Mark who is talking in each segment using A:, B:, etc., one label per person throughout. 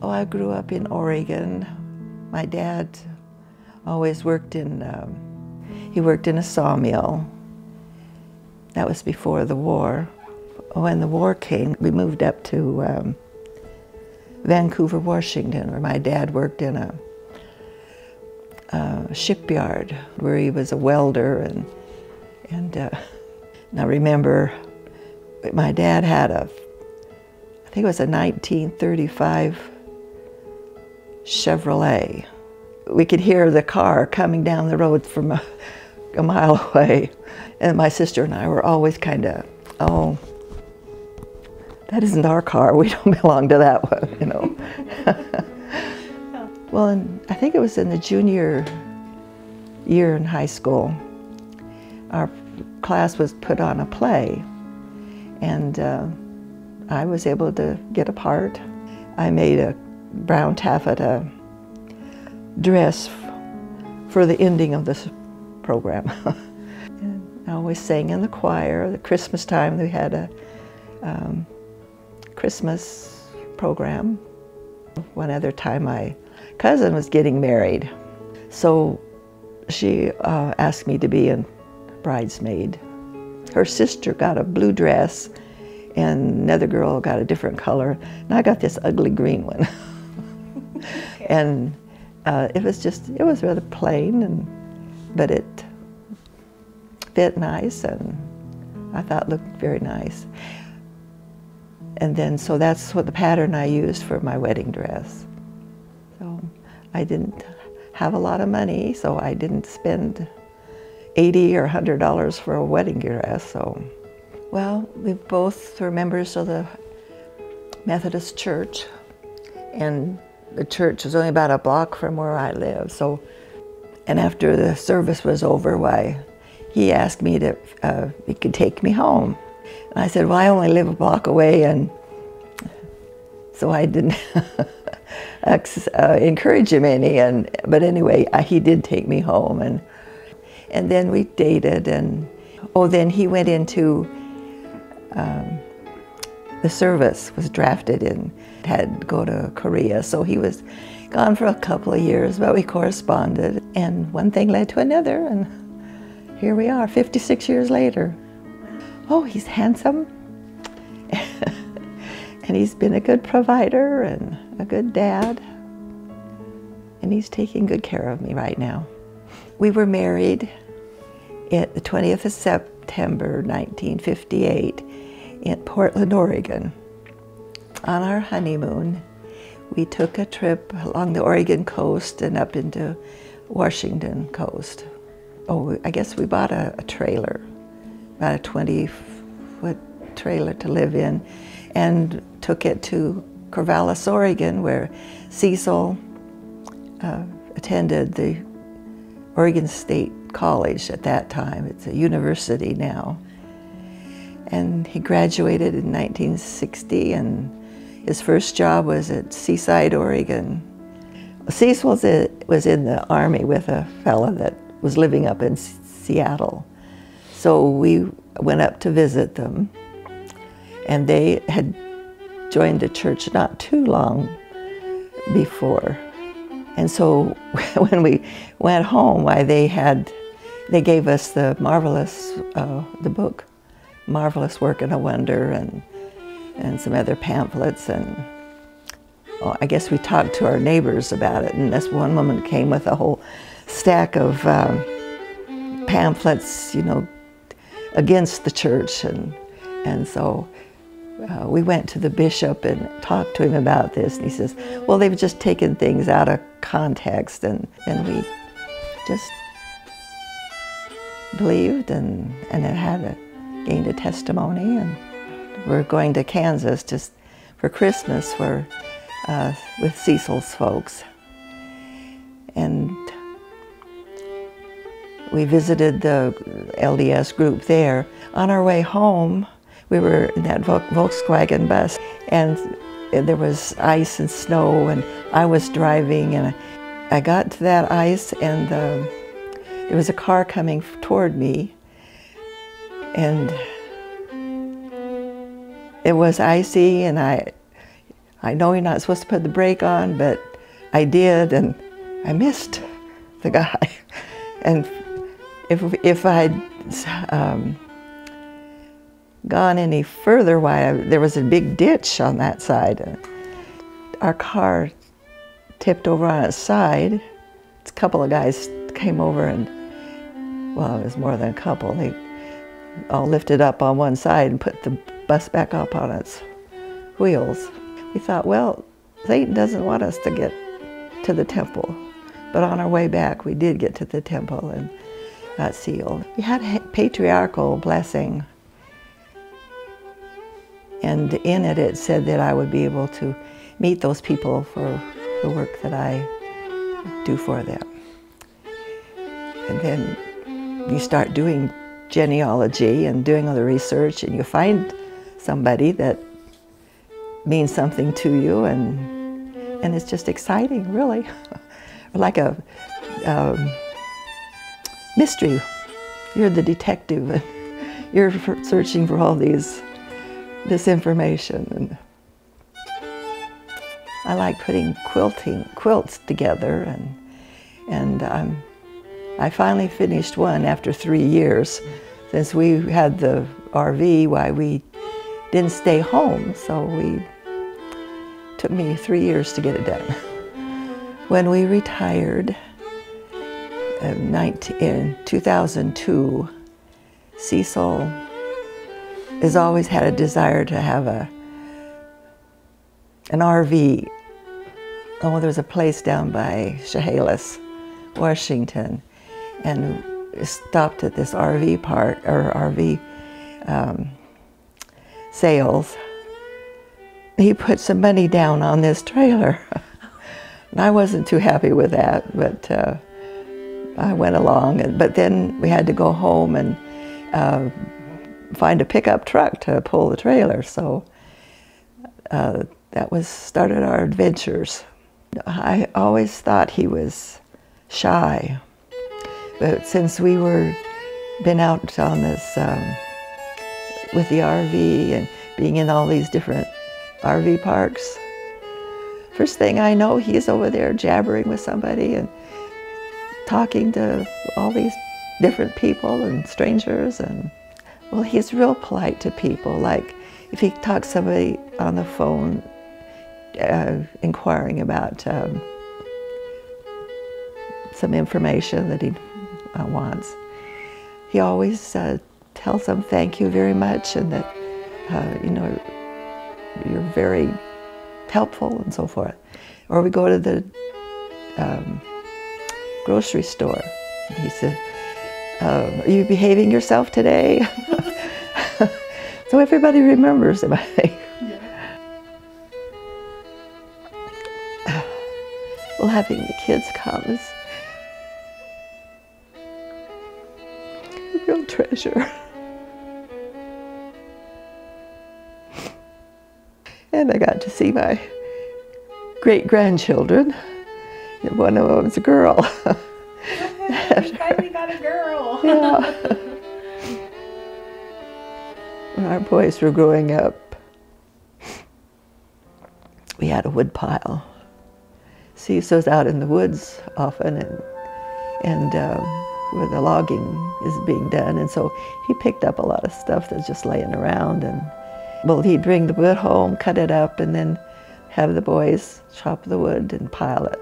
A: Oh, I grew up in Oregon. My dad always worked in, he worked in a sawmill. That was before the war. When the war came, we moved up to Vancouver, Washington, where my dad worked in a shipyard where he was a welder. And I remember my dad had I think it was a 1935 Chevrolet. We could hear the car coming down the road from a mile away. And my sister and I were always kind of, oh, that isn't our car. We don't belong to that one, you know. Well, I think it was in the junior year in high school, our class was put on a play, and I was able to get a part. I made a brown taffeta dress for the ending of this program. And I always sang in the choir. The Christmas time we had a Christmas program. One other time my cousin was getting married, so she asked me to be a bridesmaid. Her sister got a blue dress and another girl got a different color, and I got this ugly green one. Okay. And it was rather plain, but it fit nice, and I thought it looked very nice. And then, so that's what the pattern I used for my wedding dress. So I didn't have a lot of money, so I didn't spend $80 or $100 for a wedding dress. So, well, we both were members of the Methodist Church, and the church was only about a block from where I live. So, and after the service was over, he asked me if he could take me home. And I said, well, I only live a block away, and so I didn't encourage him any. But anyway, he did take me home, and then we dated, and then he went into the service, was drafted and had to go to Korea, so he was gone for a couple of years, but we corresponded, and one thing led to another, and here we are 56 years later. Oh, he's handsome, and he's been a good provider and a good dad, and he's taking good care of me right now. We were married at the 20th of September 1958 in Portland, Oregon. On our honeymoon, we took a trip along the Oregon coast and up into Washington coast. Oh, I guess we bought a trailer, about a 20-foot trailer to live in, and took it to Corvallis, Oregon, where Cecil attended the Oregon State College at that time. It's a university now. And he graduated in 1960, and his first job was at Seaside, Oregon. Cecil was in the Army with a fella that was living up in Seattle. So we went up to visit them, and they had joined the church not too long before. And so when we went home, they gave us the the book, Marvelous Work and a Wonder, and some other pamphlets, and I guess we talked to our neighbors about it, and this one woman came with a whole stack of pamphlets, you know, against the church, and so we went to the bishop and talked to him about this, and he says, well, they've just taken things out of context, and we just believed, and it gained a testimony, and we're going to Kansas just for Christmas with Cecil's folks, and we visited the LDS group there. On our way home, we were in that Volkswagen bus, and there was ice and snow, and I was driving, and I got to that ice, and there was a car coming toward me, and it was icy, and I I know you're not supposed to put the brake on, but I did, and I missed the guy. And if I'd gone any further, there was a big ditch on that side. Our car tipped over on its side. A couple of guys came over and, well, it was more than a couple. They all lifted up on one side and put the bus back up on its wheels. We thought, well, Satan doesn't want us to get to the temple. But on our way back, we did get to the temple and got sealed. We had a patriarchal blessing. And in it, it said that I would be able to meet those people for the work that I do for them. And then you start doing genealogy and doing all the research, and you find somebody that means something to you, and it's just exciting, really. Like a mystery. You're the detective, and you're searching for all this information. And I like putting quilts together, and I finally finished one after 3 years. Since we had the RV, why we didn't stay home, so it took me 3 years to get it done. When we retired in 2002, Cecil has always had a desire to have an RV. Oh, there's a place down by Chehalis, Washington, and stopped at this RV park, or RV sales. He put some money down on this trailer. And I wasn't too happy with that, but I went along. But then we had to go home and find a pickup truck to pull the trailer. So that started our adventures. I always thought he was shy, but since we been out on this with the RV and being in all these different RV parks, first thing I know, he's over there jabbering with somebody and talking to all these different people and strangers. And well, he's real polite to people. Like if he talks to somebody on the phone, inquiring about some information that he wants, he always tells them thank you very much, and that you know, you're very helpful and so forth. Or we go to the grocery store, and he said, are you behaving yourself today? So everybody remembers him, I think. Well, having the kids come is a real treasure. And I got to see my great-grandchildren. One of them was a girl.
B: You finally got a girl.
A: Yeah. When our boys were growing up, we had a wood pile. Cecil's out in the woods often, and where the logging is being done, and so he picked up a lot of stuff that's just laying around. And well, he'd bring the wood home, cut it up, and then have the boys chop the wood and pile it.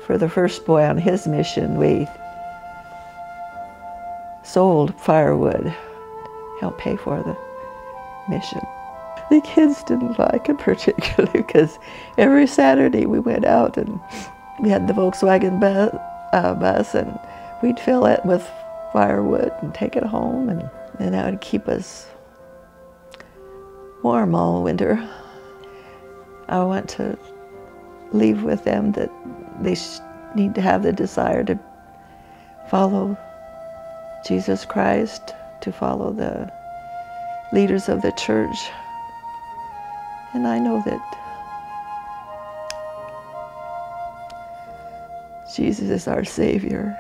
A: For the first boy on his mission, we sold firewood, helped pay for the mission. The kids didn't like it particularly because every Saturday we went out and we had the Volkswagen bus, and we'd fill it with firewood and take it home, and that would keep us warm all winter. I want to leave with them that they need to have the desire to follow Jesus Christ, to follow the leaders of the church. And I know that Jesus is our Savior.